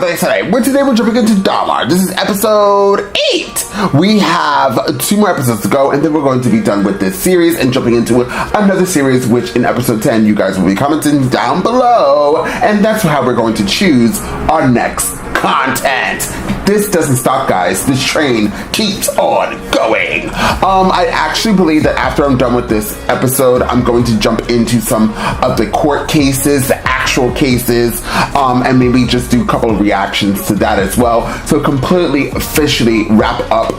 birthday today. Today we're jumping into Dahmer. This is episode 8. We have 2 more episodes to go, and then we're going to be done with this series and jumping into another series, which in episode 10 you guys will be commenting down below, and that's how we're going to choose our next content. This doesn't stop, guys. This train keeps on going. I actually believe that after I'm done with this episode, I'm going to jump into some of the court cases, the actual cases, and maybe just do a couple of reactions to that as well. So completely, officially wrap up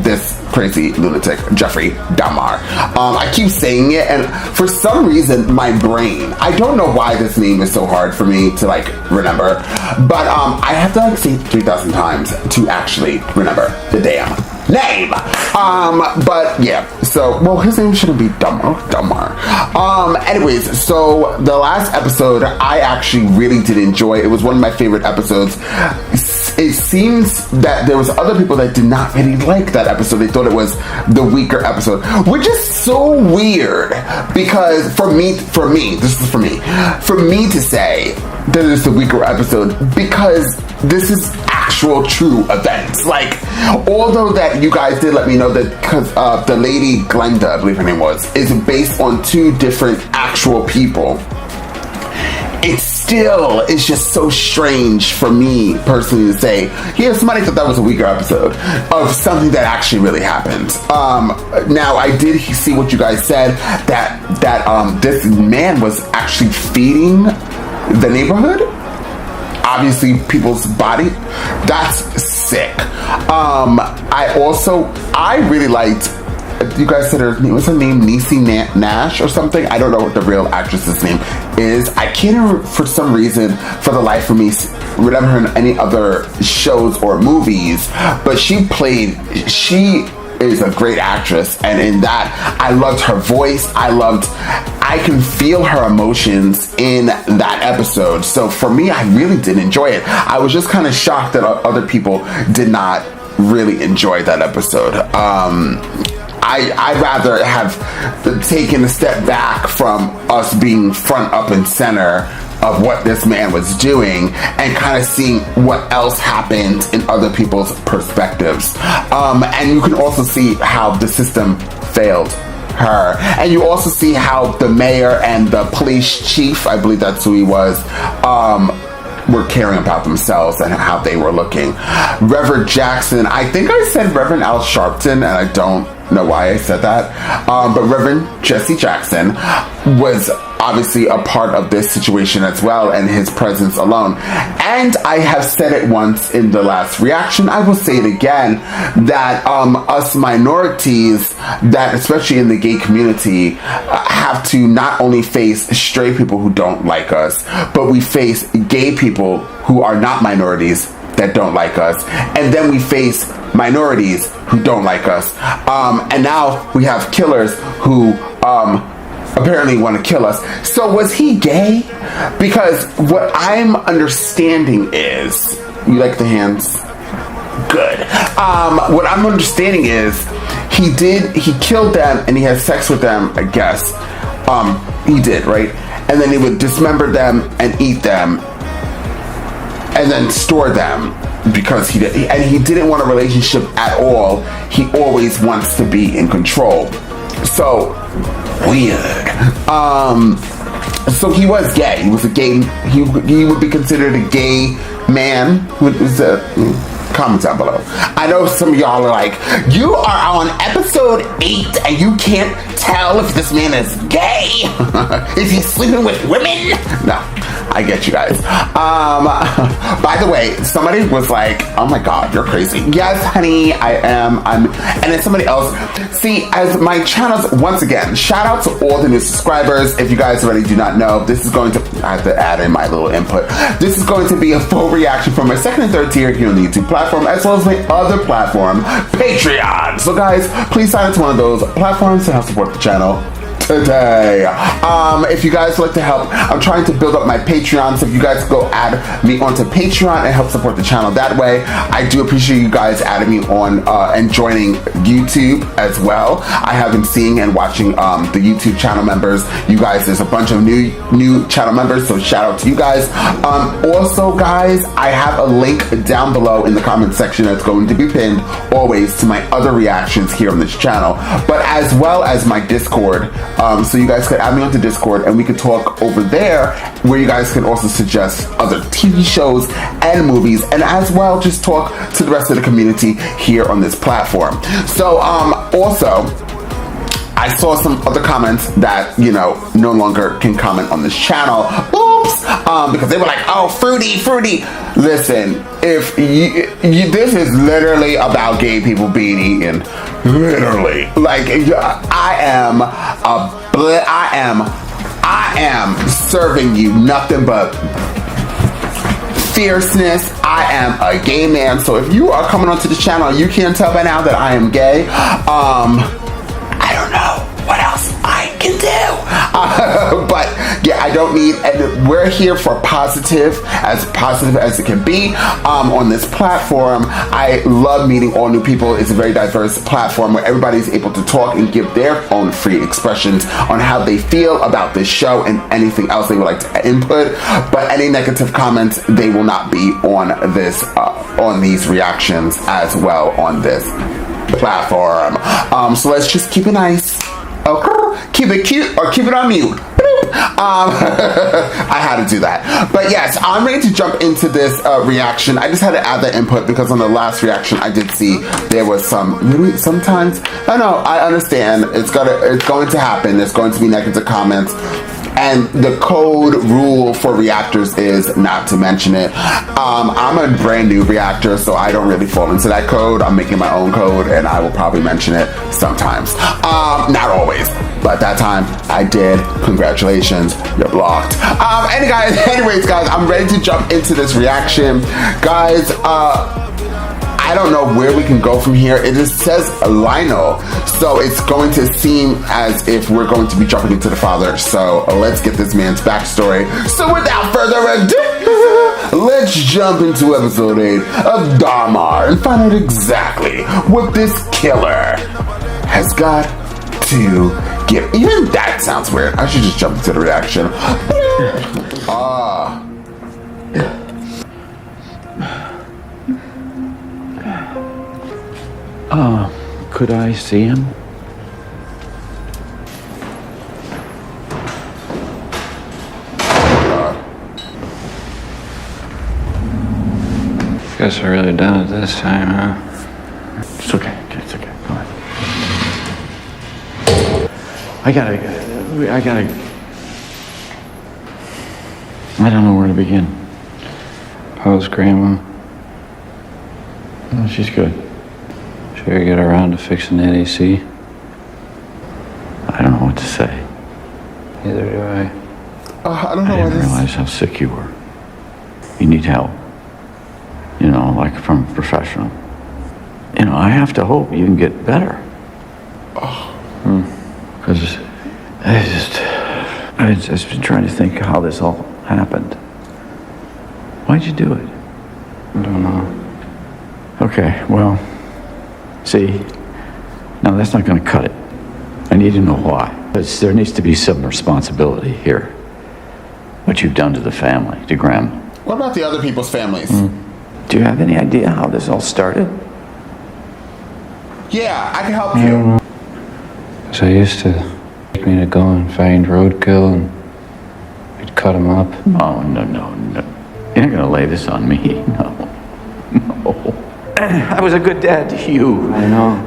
this crazy lunatic, Jeffrey Dahmer. I keep saying it, and for some reason, my brain, I don't know why this name is so hard for me to remember, but I have to say it 3,000 times to actually remember the damn name. But yeah, so, well, his name shouldn't be Dahmer. Anyways, so the last episode I actually really did enjoy. It was one of my favorite episodes. It seems that there was other people that did not really like that episode. They thought it was the weaker episode, which is so weird because for me to say that it's the weaker episode because this is actual true events. Although that you guys did let me know that because the lady Glenda, I believe her name was, is based on 2 different actual people, it still is just so strange for me personally to say, yeah, somebody thought that was a weaker episode of something that actually really happened. Now I did see what you guys said, that this man was actually feeding the neighborhood, obviously people's body. That's sick. I really liked, you guys said what's her name, Niecy Nash or something? I don't know what the real actress's name is. I can't, for some reason, for the life of me, remember her in any other shows or movies, but she is a great actress, and in that, I loved her voice. I can feel her emotions in that episode. So for me, I really did enjoy it. I was just kind of shocked that other people did not really enjoy that episode. I'd rather have taken a step back from us being front, up, and center of what this man was doing and kind of seeing what else happened in other people's perspectives. And you can also see how the system failed her. And you also see how the mayor and the police chief, I believe that's who he was, were caring about themselves and how they were looking. Reverend Jackson, I think I said Reverend Al Sharpton, and I don't know why I said that, but Reverend Jesse Jackson was obviously a part of this situation as well, and his presence alone. And I have said it once in the last reaction, I will say it again, that us minorities, that especially in the gay community, have to not only face straight people who don't like us, but we face gay people who are not minorities that don't like us, and then we face minorities who don't like us, and now we have killers who apparently want to kill us. So was he gay? Because what I'm understanding is, you like the hands? Good. What I'm understanding is he killed them and he had sex with them, I guess. He did, right? And then he would dismember them and eat them and then store them because he didn't want a relationship at all. He always wants to be in control. So weird. So he was gay. He was a gay. He would be considered a gay man. Comments down below. I know some of y'all are like, you are on episode 8 and you can't tell if this man is gay. Is he sleeping with women? No, I get you guys. By the way, somebody was like, oh my god, you're crazy. Yes, honey, I am. And then somebody else. See, as my channels, once again, shout out to all the new subscribers. If you guys already do not know, this is going to, I have to add in my little input. This is going to be a full reaction from my 2nd and 3rd tier here on the YouTube platform, as well as my other platform, Patreon. So guys, please sign up to one of those platforms to help support the channel today. If you guys would like to help, I'm trying to build up my Patreon, so if you guys go add me onto Patreon and help support the channel that way, I do appreciate you guys adding me on and joining YouTube as well. I have been seeing and watching the YouTube channel members. You guys, there's a bunch of new channel members, so shout out to you guys. Also, guys, I have a link down below in the comment section that's going to be pinned always to my other reactions here on this channel, but as well as my Discord, so you guys could add me onto Discord and we could talk over there, where you guys can also suggest other TV shows and movies, and as well just talk to the rest of the community here on this platform. So also, I saw some other comments that, you know, no longer can comment on this channel. Oops! Because they were like, oh, fruity. Listen, if this is literally about gay people being eaten. Literally. Like, I am serving you nothing but fierceness. I am a gay man. So if you are coming onto the channel, you can't tell by now that I am gay. I don't know what else I can do. But yeah, I don't need, and we're here for positive as it can be on this platform. I love meeting all new people. It's a very diverse platform where everybody's able to talk and give their own free expressions on how they feel about this show and anything else they would like to input. But any negative comments, they will not be on this on these reactions as well on this platform. So let's just keep it nice. Okay. Keep it cute or keep it on mute. I had to do that. But yes, I'm ready to jump into this reaction. I just had to add that input because on the last reaction I did see there was sometimes I know, I understand it's going to happen. There's going to be negative comments. And the code rule for reactors is not to mention it. I'm a brand new reactor, so I don't really fall into that code. I'm making my own code, and I will probably mention it sometimes. Not always, but that time I did. Congratulations, you're blocked. Anyways, guys, I'm ready to jump into this reaction. Guys, I don't know where we can go from here. It just says Lionel, so it's going to seem as if we're going to be jumping into the father. So let's get this man's backstory. So without further ado, let's jump into episode 8 of Dahmer and find out exactly what this killer has got to give. Even that sounds weird. I should just jump into the reaction. Could I see him? Guess we're really done it this time, huh? It's okay. It's okay. Go ahead. I don't know where to begin. How's Grandma? Oh, she's good. Should we get around to fixing that AC? I don't know what to say. Neither do I. I don't know. I didn't realize how sick you were. You need help. You know, like from a professional. You know, I have to hope you can get better. Because I've just been trying to think how this all happened. Why'd you do it? I don't know. Okay, well, see, no, that's not going to cut it. I need to know why. There needs to be some responsibility here. What you've done to the family, to Grandma. What about the other people's families? Do you have any idea how this all started? Yeah, I can help you. So I used to take me to go and find roadkill and we'd cut them up. Oh, no. You're not going to lay this on me. No. I was a good dad to you. I know.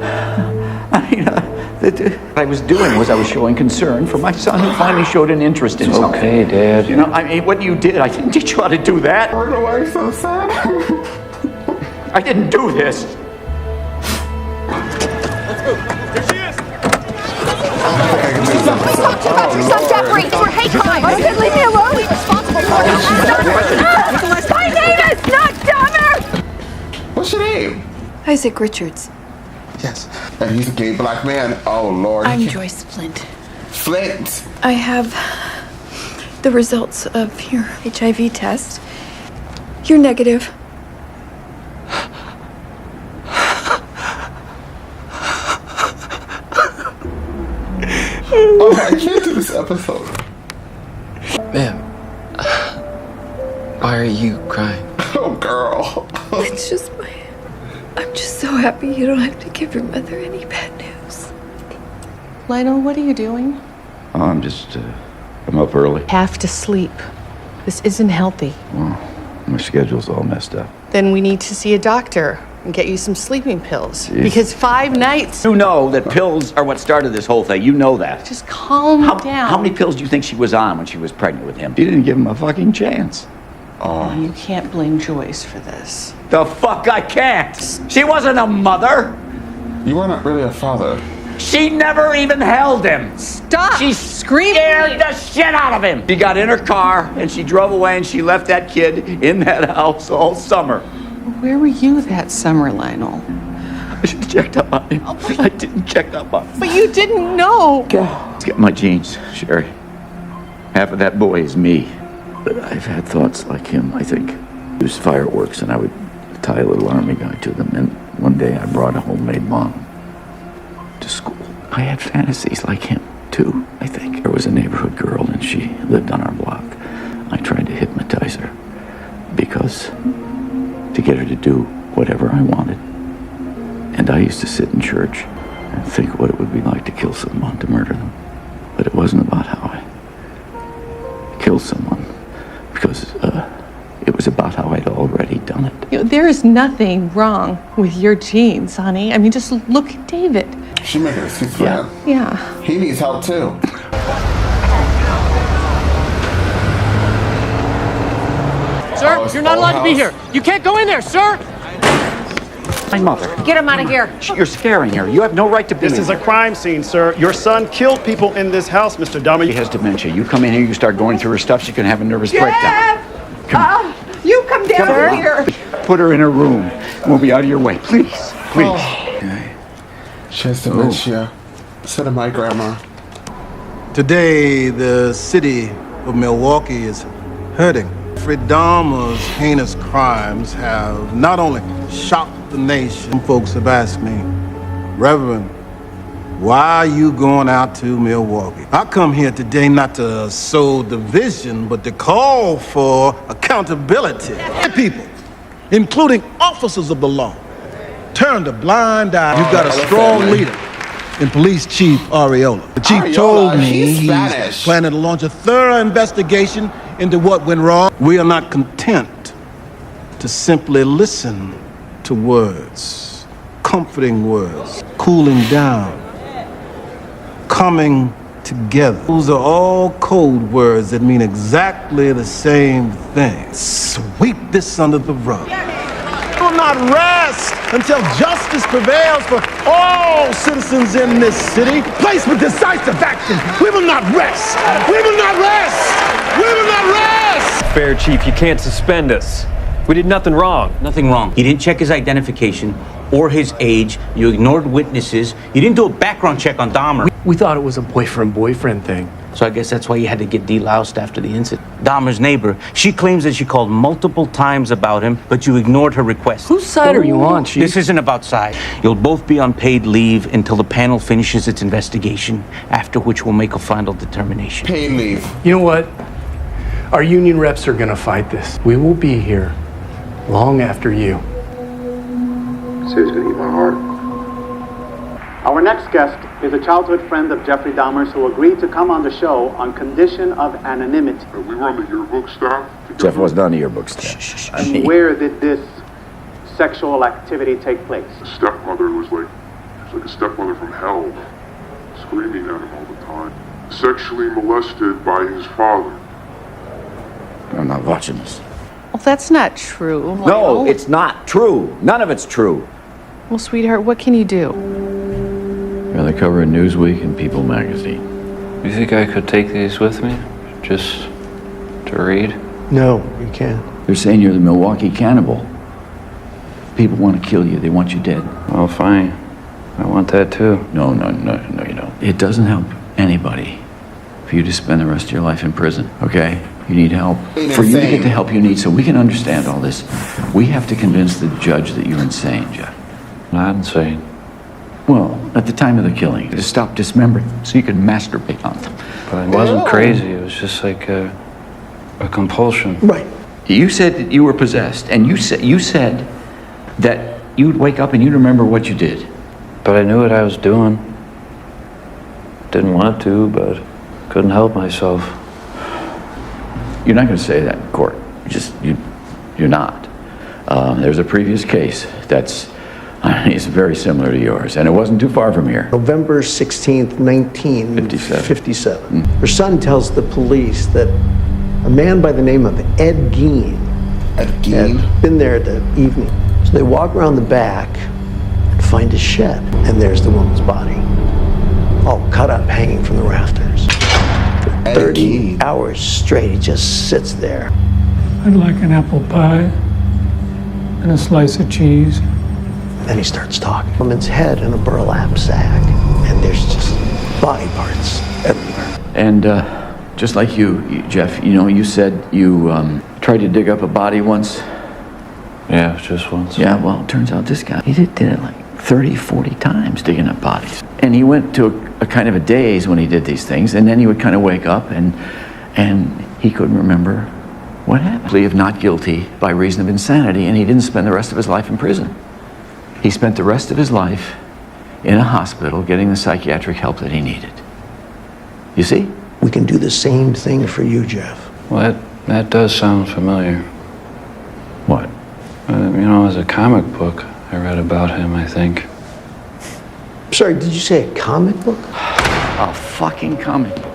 I mean, what I was doing was I was showing concern for my son who finally showed an interest in something. Okay, Dad. You know, I mean, what you did, I didn't teach you how to do that. I don't know why you're so sad. I didn't do this. Stop separating for hate crimes! Leave me alone! Be responsible for it! My name is not Dahmer! What's your name? Isaac Richards. Yes. And he's a gay black man. Oh, Lord. I'm Joyce Flint. Flint. I have the results of your HIV test. You're negative. Oh, I can't do this episode. Ma'am, why are you crying? Oh, girl. It's just I'm just so happy you don't have to give your mother any bad news. Lionel, what are you doing? Oh, I'm up early. Have to sleep. This isn't healthy. Well, my schedule's all messed up. Then we need to see a doctor and get you some sleeping pills. Jeez. Because 5 nights. You know that pills are what started this whole thing. You know that. Just calm down. How many pills do you think she was on when she was pregnant with him? She didn't give him a fucking chance. Oh, you can't blame Joyce for this. The fuck I can't! She wasn't a mother! You were not really a father. She never even held him! Stop! She screaming! scared the shit out of him! She got in her car and she drove away and she left that kid in that house all summer. Where were you that summer, Lionel? I should have checked up on him. I didn't check up on him. But you didn't know! Let's get my genes, Sherry. Half of that boy is me. But I've had thoughts like him, I think. Use fireworks and I would tie a little army guy to them. And one day I brought a homemade bomb to school. I had fantasies like him, too, I think. There was a neighborhood girl and she lived on our block. I tried to hypnotize her because to get her to do whatever I wanted. And I used to sit in church and think what it would be like to kill someone, to murder them. But it wasn't about how I killed someone, because it was about how I'd already done it. You know, there is nothing wrong with your genes, honey. I mean, just look at David. She making an excuse for him. Yeah. He needs help too. Sir, you're not allowed to be here. You can't go in there, sir. My mother. Get him out of here. You're scaring her. You have no right to be This here. is a crime scene, sir. Your son killed people in this house, Mr. Dahmer. She has dementia. You come in here, you start going through her stuff, she can have a nervous breakdown. You come down here. Put her in her room. We'll be out of your way. Please. Please. Okay. She has dementia. So did my grandma. Today, the city of Milwaukee is hurting. Jeffrey Dahmer's heinous crimes have not only shocked the nation. Some folks have asked me, Reverend, why are you going out to Milwaukee? I come here today not to sow division, but to call for accountability. People, including officers of the law, turned a blind eye. You've got a strong leader in Police Chief Areola. The chief told me he's planning to launch a thorough investigation into what went wrong. We are not content to simply listen to words, comforting words, cooling down, coming together. Those are all code words that mean exactly the same thing. Sweep this under the rug. We will not rest until justice prevails for all citizens in this city. Place with decisive action. We will not rest. We will not rest. We will not rest. Fair, Chief, you can't suspend us. We did nothing wrong. Nothing wrong. You didn't check his identification or his age. You ignored witnesses. You didn't do a background check on Dahmer. We thought it was a boyfriend thing. So I guess that's why you had to get deloused after the incident. Dahmer's neighbor, she claims that she called multiple times about him, but you ignored her request. Whose side are you on, Chief? This isn't about side. You'll both be on paid leave until the panel finishes its investigation, after which we'll make a final determination. Paid leave. You know what? Our union reps are gonna fight this. We will be here long after you. It's gonna eat my heart. Our next guest is a childhood friend of Jeffrey Dahmer's who agreed to come on the show on condition of anonymity. We were on the yearbook staff. Jeff wasn't on the yearbook staff. And where did this sexual activity take place? The stepmother was like a stepmother from hell, screaming at him all the time. Sexually molested by his father. I'm not watching this. Well, that's not true. No, Lionel. it's not true. None of it's true. Well, sweetheart, what can you do? Rather cover in Newsweek and People magazine. You think I could take these with me? Just to read? No, you can't. They're saying you're the Milwaukee cannibal. People want to kill you. They want you dead. Well, fine. I want that too. No, you don't. It doesn't help anybody for you to spend the rest of your life in prison, okay? You need help. Ain't For you to insane. get the help you need so we can understand all this, we have to convince the judge that you're insane, Jeff. Not insane. Well, at the time of the killing, to stop dismembering them so you could masturbate on them. But I wasn't crazy. It was just like a compulsion. Right. You said that you were possessed, and you said that you'd wake up and you'd remember what you did. But I knew what I was doing. Didn't want to, but couldn't help myself. You're not going to say that in court. You're not. There's a previous case that's it's very similar to yours, and it wasn't too far from here. November 16th, 1957. Her son tells the police that a man by the name of Ed Gein had been there the evening. So they walk around the back and find a shed, and there's the woman's body, all cut up, hanging from the rafters. For 30 hours straight, he just sits there. I'd like an apple pie and a slice of cheese. Then he starts talking. Woman's head in a burlap sack, and there's just body parts everywhere. And just like you, Jeff, you said you tried to dig up a body once. Yeah, just once. Yeah, well, it turns out this guy, he did it like 30, 40 times digging up bodies. And he went to a kind of a daze when he did these things, and then he would kind of wake up and he couldn't remember what happened. Plea of not guilty by reason of insanity, and he didn't spend the rest of his life in prison. He spent the rest of his life in a hospital getting the psychiatric help that he needed. You see? We can do the same thing for you, Jeff. Well, that does sound familiar. What? As a comic book I read about him, I think. Sorry, did you say a comic book? A fucking comic book.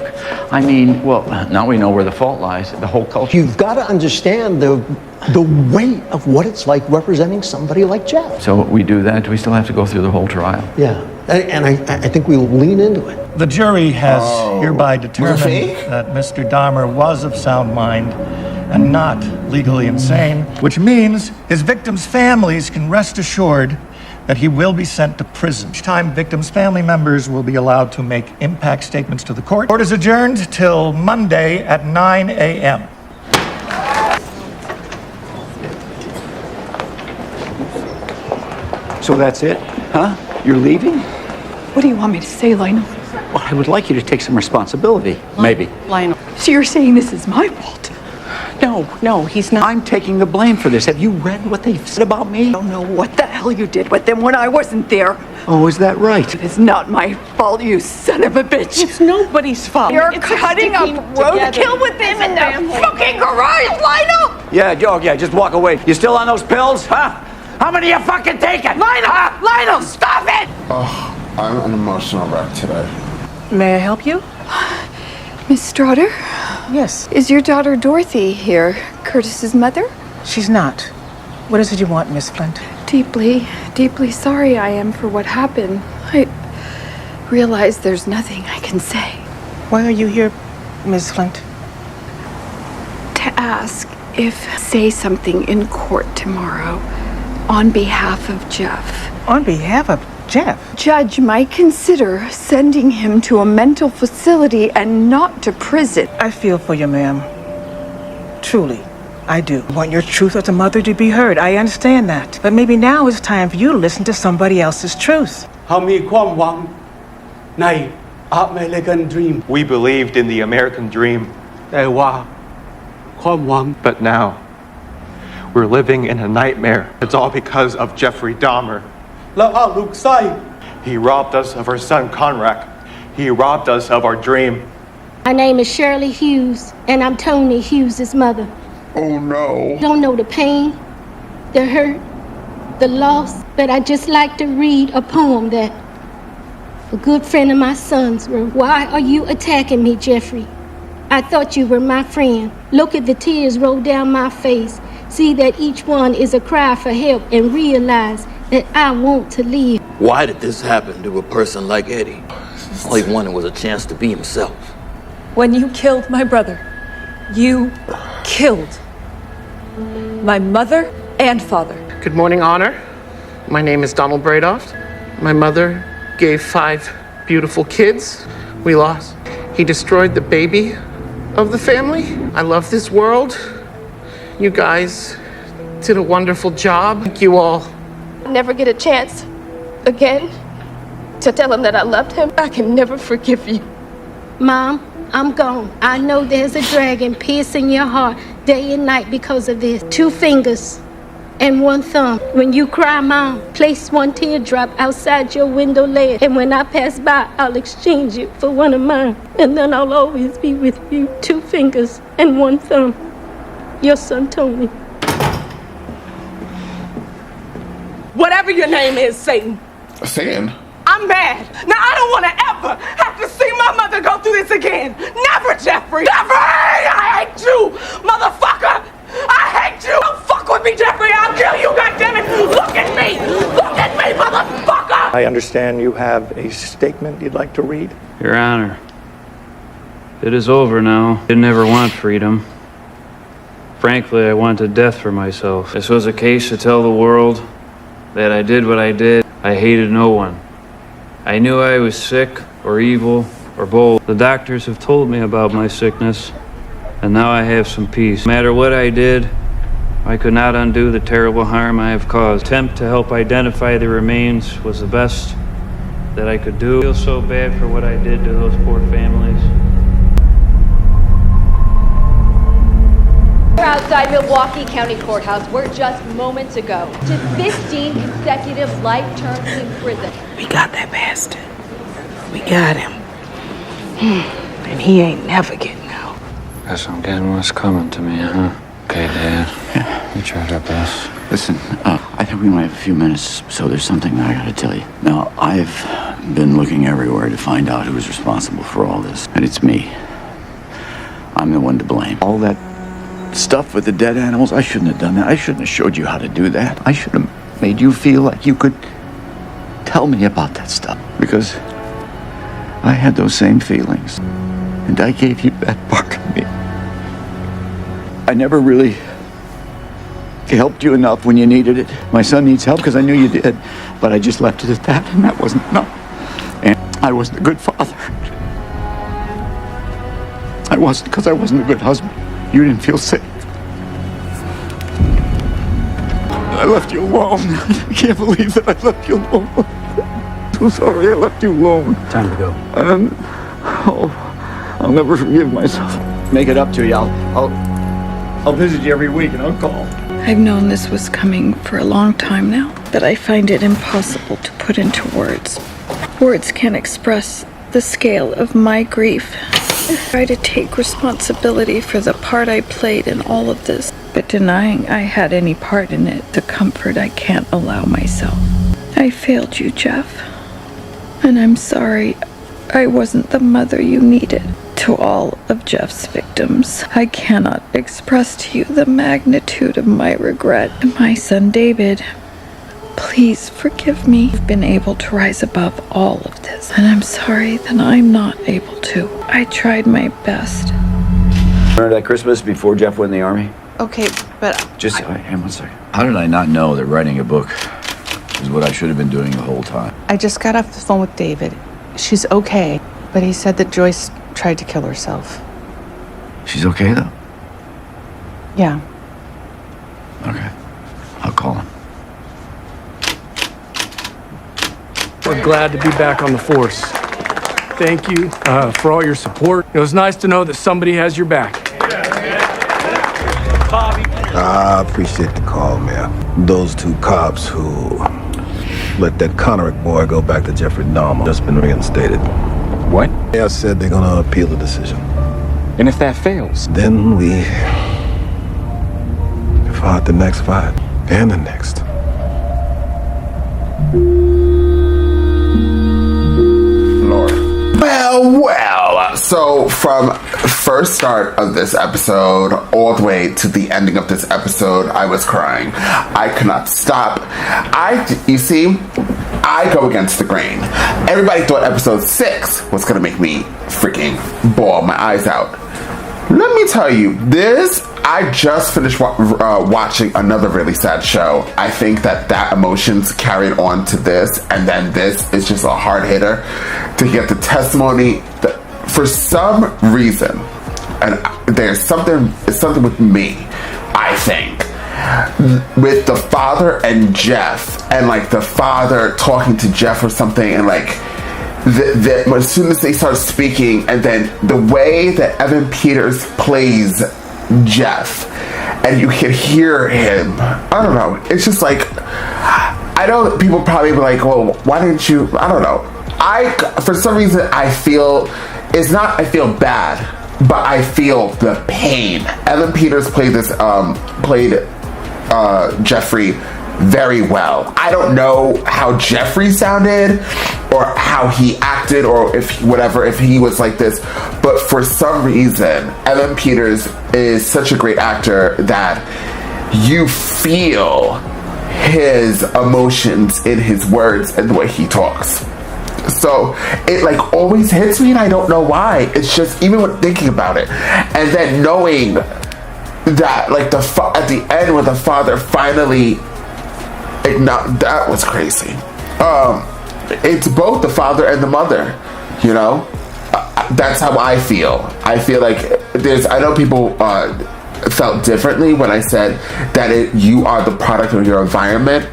I mean, well, now we know where the fault lies, the whole culture. You've got to understand the weight of what it's like representing somebody like Jeff. So we do that, do we still have to go through the whole trial? Yeah, and I think we'll lean into it. The jury has hereby determined that Mr. Dahmer was of sound mind and not legally insane, which means his victims' families can rest assured that he will be sent to prison. Each time victims' family members will be allowed to make impact statements to the court. Court is adjourned till Monday at 9 a.m. So that's it? Huh? You're leaving? What do you want me to say, Lionel? Well, I would like you to take some responsibility, maybe. Lionel. So you're saying this is my fault? No, he's not. I'm taking the blame for this. Have you read what they've said about me? I don't know what the hell you did with them when I wasn't there. Oh, is that right? It is not my fault, you son of a bitch. It's nobody's fault. You're It's cutting up roadkill with them in the fucking garage, Lionel! Yeah, just walk away. You still on those pills, huh? How many you fucking taking? Lionel! Lionel, stop it! Oh, I'm an emotional wreck today. May I help you? Miss Strotter? Yes. Is your daughter Dorothy here, Curtis's mother? She's not. What is it you want, Miss Flint? Deeply, deeply sorry I am for what happened. I realize there's nothing I can say. Why are you here, Miss Flint? To ask if say something in court tomorrow on behalf of Jeff. On behalf of Jeff? Judge might consider sending him to a mental facility and not to prison. I feel for you, ma'am. Truly, I do. I want your truth as a mother to be heard. I understand that. But maybe now is time for you to listen to somebody else's truth. American dream. We believed in the American dream. But now, we're living in a nightmare. It's all because of Jeffrey Dahmer. He robbed us of our son Conrad. He robbed us of our dream. My name is Shirley Hughes, and I'm Tony Hughes' mother. Oh no. Don't know the pain, the hurt, the loss, but I just like to read a poem that a good friend of my son's wrote. Why are you attacking me, Jeffrey? I thought you were my friend. Look at the tears roll down my face. See that each one is a cry for help, and realize that I want to live. Why did this happen to a person like Eddie? All he wanted was a chance to be himself. When you killed my brother, you killed my mother and father. Good morning, Honor. My name is Donald Bradoff. My mother gave 5 beautiful kids. We lost. He destroyed the baby of the family. I love this world. You guys did a wonderful job. Thank you all. Never get a chance again to tell him that I loved him. I can never forgive you. Mom, I'm gone. I know there's a dragon piercing your heart day and night because of this. 2 fingers and 1 thumb. When you cry, Mom, place 1 teardrop outside your window ledge. And when I pass by, I'll exchange it for 1 of mine. And then I'll always be with you. 2 fingers and 1 thumb. Your son, Tony. Whatever your name is, Satan. Satan? I'm mad. Now, I don't want to ever have to see my mother go through this again. Never, Jeffrey. Jeffrey! I hate you, motherfucker! I hate you! Don't fuck with me, Jeffrey! I'll kill you, goddammit! Look at me! Look at me, motherfucker! I understand you have a statement you'd like to read. Your Honor, it is over now. I never want freedom. Frankly, I wanted death for myself. This was a case to tell the world that I did what I did. I hated no one. I knew I was sick or evil or both. The doctors have told me about my sickness, and now I have some peace. No matter what I did, I could not undo the terrible harm I have caused. Attempt to help identify the remains was the best that I could do. I feel so bad for what I did to those poor families. We're outside Milwaukee County Courthouse, where just moments ago, to 15 consecutive life terms in prison. We got that bastard. We got him. And he ain't never getting out. Guess I'm getting what's coming to me, huh? Okay, Dad. Yeah. We tried our best. Listen, I think we might have a few minutes, so there's something that I gotta tell you. Now, I've been looking everywhere to find out who's responsible for all this, and it's me. I'm the one to blame. All that stuff with the dead animals, I shouldn't have done that. I shouldn't have showed you how to do that. I should have made you feel like you could tell me about that stuff, because I had those same feelings, and I gave you that part of me. I never really helped you enough when you needed it. My son needs help because I knew you did, but I just left it at that, and that wasn't enough. And I wasn't a good father. I wasn't, because I wasn't a good husband. You didn't feel safe. I left you alone. I can't believe that I left you alone. I'm so sorry I left you alone. Time to go. And I'll never forgive myself. Make it up to you. I'll visit you every week and I'll call. I've known this was coming for a long time now, but I find it impossible to put into words. Words can't express the scale of my grief. I try to take responsibility for the part I played in all of this, but denying I had any part in it, the comfort I can't allow myself. I failed you, Jeff, and I'm sorry I wasn't the mother you needed. To all of Jeff's victims, I cannot express to you the magnitude of my regret. And my son David, please forgive me. I've been able to rise above all of this, and I'm sorry that I'm not able to. I tried my best. Remember that Christmas before Jeff went in the Army? Okay, but Just hang one second. How did I not know that writing a book is what I should have been doing the whole time? I just got off the phone with David. She's okay, but he said that Joyce tried to kill herself. She's okay, though? Yeah. Okay. I'll call him. We're glad to be back on the force. Thank you for all your support. It was nice to know that somebody has your back. I appreciate the call, man. Those 2 cops who let that Connery boy go back to Jeffrey Dahmer just been reinstated. What? They said they're gonna appeal the decision. And if that fails? Then we fight the next fight. And the next. Lord. Well. So from first start of this episode all the way to the ending of this episode, I was crying. I could not stop. You see, I go against the grain. Everybody thought episode 6 was gonna make me freaking bawl my eyes out. Let me tell you, I just finished watching another really sad show. I think that emotions carried on to this, and then this is just a hard hitter to get the testimony for some reason, and there's something with me, I think, with the father and Jeff, and like the father talking to Jeff or something, and like as soon as they start speaking, and then the way that Evan Peters plays Jeff, and you can hear him, I don't know, it's just like, I know that people probably be like, well, why didn't you, I don't know, for some reason I feel, it's not I feel bad, but I feel the pain. Evan Peters played Jeffrey very well. I don't know how Jeffrey sounded or how he acted or if he was like this, but for some reason Evan Peters is such a great actor that you feel his emotions in his words and the way he talks. So it like always hits me, and I don't know why. It's just, even when thinking about it, and then knowing that like at the end when the father finally that was crazy. It's both the father and the mother, you know. That's how I feel. I feel like I know people felt differently when I said that you are the product of your environment.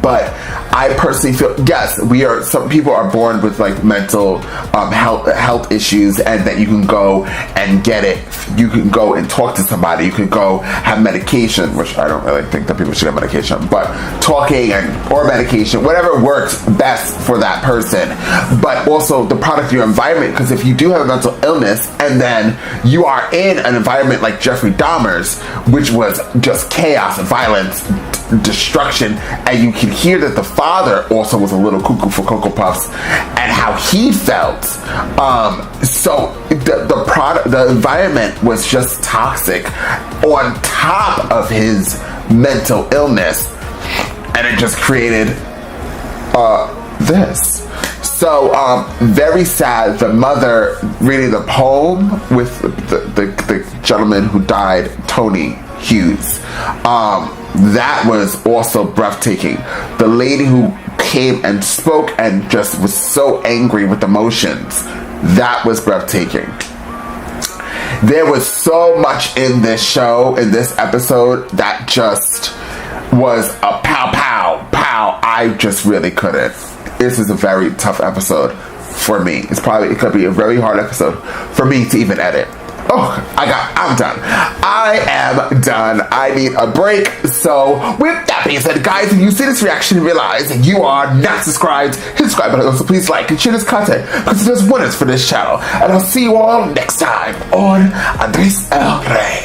But I personally feel, yes, some people are born with like mental health issues, and that you can go and get it. You can go and talk to somebody. You can go have medication, which I don't really think that people should have medication, but talking or medication, whatever works best for that person. But also the product of your environment, because if you do have a mental illness and then you are in an environment like Jeffrey Dahmer's, which was just chaos and violence, destruction, and you can hear that the father also was a little cuckoo for Cocoa Puffs and how he felt. So the environment was just toxic on top of his mental illness, and it just created this. So very sad. The mother reading the poem with the gentleman who died, Tony Hughes. That was also breathtaking. The lady who came and spoke and just was so angry with emotions, that was breathtaking. There was so much in this show, in this episode, that just was a pow pow pow. I just really couldn't. This is a very tough episode for me. It could be a very hard episode for me to even edit. Oh, I'm done. I am done. I need a break. So, with that being said, guys, if you see this reaction and realize that you are not subscribed, hit the subscribe button. Also, please like and share this content, because there's winners for this channel. And I'll see you all next time on Andres El Rey.